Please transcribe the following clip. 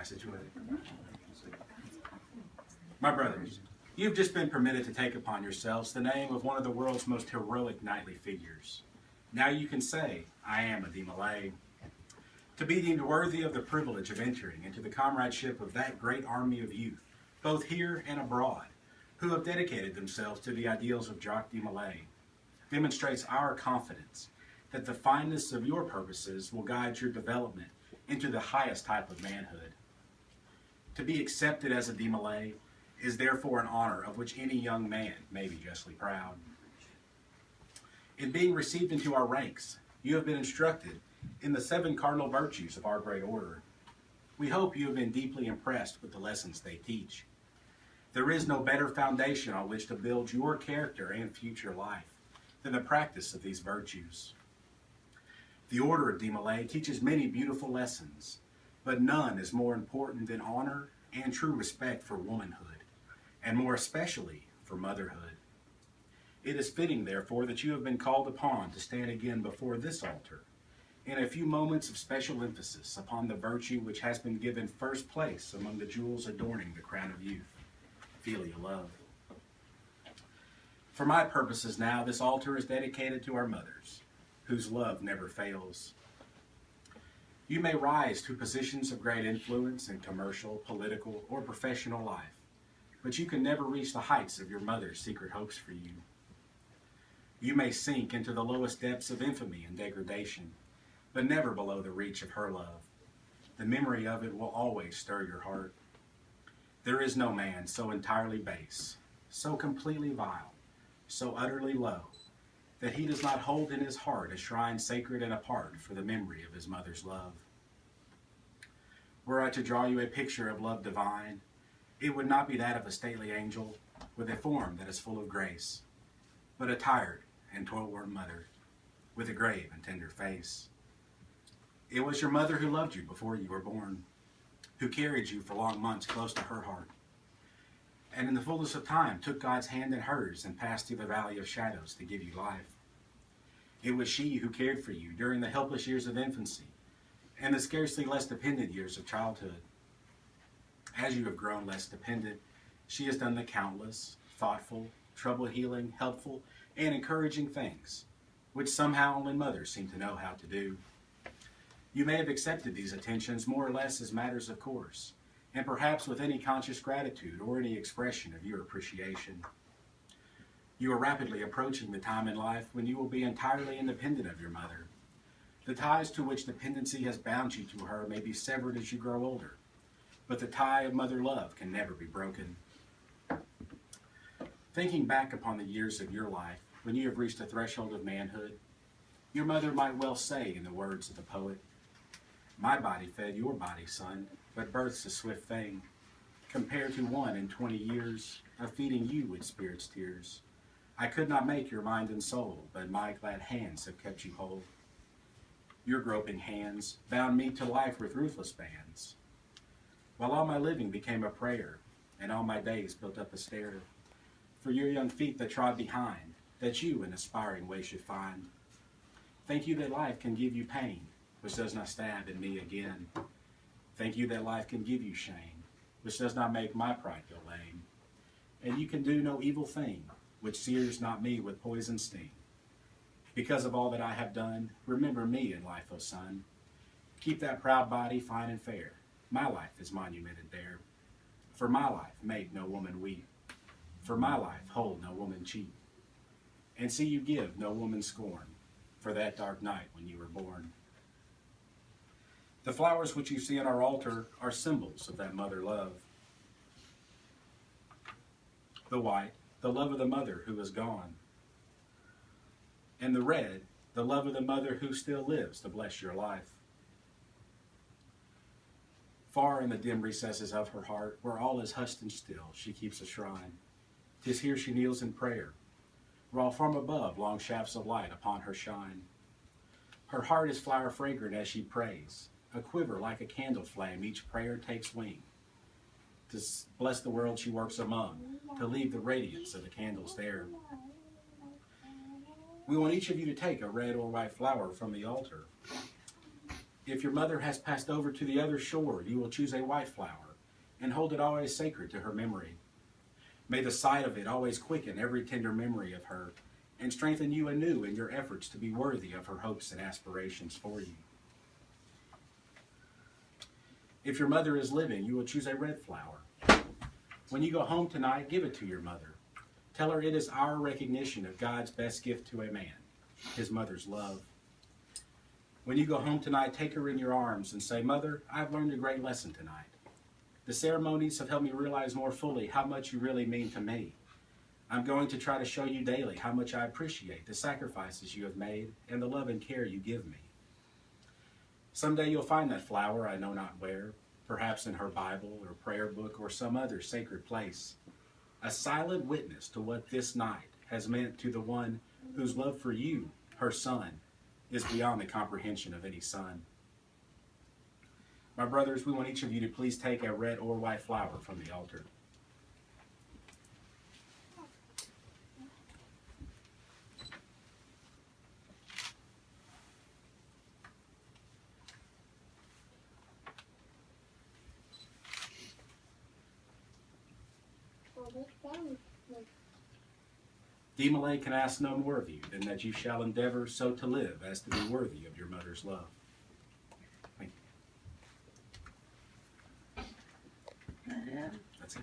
Nice situated. My brothers, you've just been permitted to take upon yourselves the name of one of the world's most heroic knightly figures. Now you can say, I am a Demolay. To be deemed worthy of the privilege of entering into the comradeship of that great army of youth, both here and abroad, who have dedicated themselves to the ideals of Jacques Demolay, demonstrates our confidence that the fineness of your purposes will guide your development into the highest type of manhood. To be accepted as a Demolay is therefore an honor of which any young man may be justly proud. In being received into our ranks, you have been instructed in the 7 cardinal virtues of our great order. We hope you have been deeply impressed with the lessons they teach. There is no better foundation on which to build your character and future life than the practice of these virtues. The Order of Demolay teaches many beautiful lessons, but none is more important than honor and true respect for womanhood, and more especially for motherhood. It is fitting, therefore, that you have been called upon to stand again before this altar in a few moments of special emphasis upon the virtue which has been given first place among the jewels adorning the crown of youth, filial love. For my purposes now, this altar is dedicated to our mothers, whose love never fails. You may rise to positions of great influence in commercial, political, or professional life, but you can never reach the heights of your mother's secret hopes for you. You may sink into the lowest depths of infamy and degradation, but never below the reach of her love. The memory of it will always stir your heart. There is no man so entirely base, so completely vile, so utterly low, that he does not hold in his heart a shrine sacred and apart for the memory of his mother's love. Were I to draw you a picture of love divine, it would not be that of a stately angel with a form that is full of grace, but a tired and toil-worn mother with a grave and tender face. It was your mother who loved you before you were born, who carried you for long months close to her heart, and in the fullness of time took God's hand in hers and passed through the valley of shadows to give you life. It was she who cared for you during the helpless years of infancy and the scarcely less dependent years of childhood. As you have grown less dependent, she has done the countless, thoughtful, trouble-healing, helpful, and encouraging things, which somehow only mothers seem to know how to do. You may have accepted these attentions more or less as matters of course, and perhaps with any conscious gratitude or any expression of your appreciation. You are rapidly approaching the time in life when you will be entirely independent of your mother. The ties to which dependency has bound you to her may be severed as you grow older, but the tie of mother love can never be broken. Thinking back upon the years of your life, when you have reached the threshold of manhood, your mother might well say in the words of the poet, "My body fed your body, son, but birth's a swift thing, compared to 1 in 20 years of feeding you with spirit's tears. I could not make your mind and soul, but my glad hands have kept you whole. Your groping hands bound me to life with ruthless bands, while all my living became a prayer, and all my days built up a stair for your young feet that trod behind, that you in aspiring way should find. Thank you that life can give you pain, which does not stab in me again. Thank you that life can give you shame, which does not make my pride go lame. And you can do no evil thing, which sears not me with poison sting. Because of all that I have done, remember me in life, O son. Keep that proud body fine and fair. My life is monumented there. For my life make no woman weep. For my life hold no woman cheap. And see you give no woman scorn for that dark night when you were born." The flowers which you see on our altar are symbols of that mother love. The white, the love of the mother who is gone. And the red, the love of the mother who still lives to bless your life. Far in the dim recesses of her heart, where all is hushed and still, she keeps a shrine. 'Tis here she kneels in prayer, while from above long shafts of light upon her shine. Her heart is flower fragrant as she prays, a quiver like a candle flame each prayer takes wing. To bless the world she works among, to leave the radiance of the candles there. We want each of you to take a red or white flower from the altar If your mother has passed over to the other shore, you will choose a white flower and hold it always sacred to her memory. May the sight of it always quicken every tender memory of her and strengthen you anew in your efforts to be worthy of her hopes and aspirations for you. If your mother is living, you will choose a red flower. When you go home tonight, give it to your mother. Tell her it is our recognition of God's best gift to a man, his mother's love. When you go home tonight, take her in your arms and say, "Mother, I've learned a great lesson tonight. The ceremonies have helped me realize more fully how much you really mean to me. I'm going to try to show you daily how much I appreciate the sacrifices you have made and the love and care you give me." Someday you'll find that flower I know not where, perhaps in her Bible or prayer book or some other sacred place, a silent witness to what this night has meant to the one whose love for you, her son, is beyond the comprehension of any son. My brothers, we want each of you to please take a red or white flower from the altar. Demolay can ask no more of you than that you shall endeavor so to live as to be worthy of your mother's love. Thank you. That's it.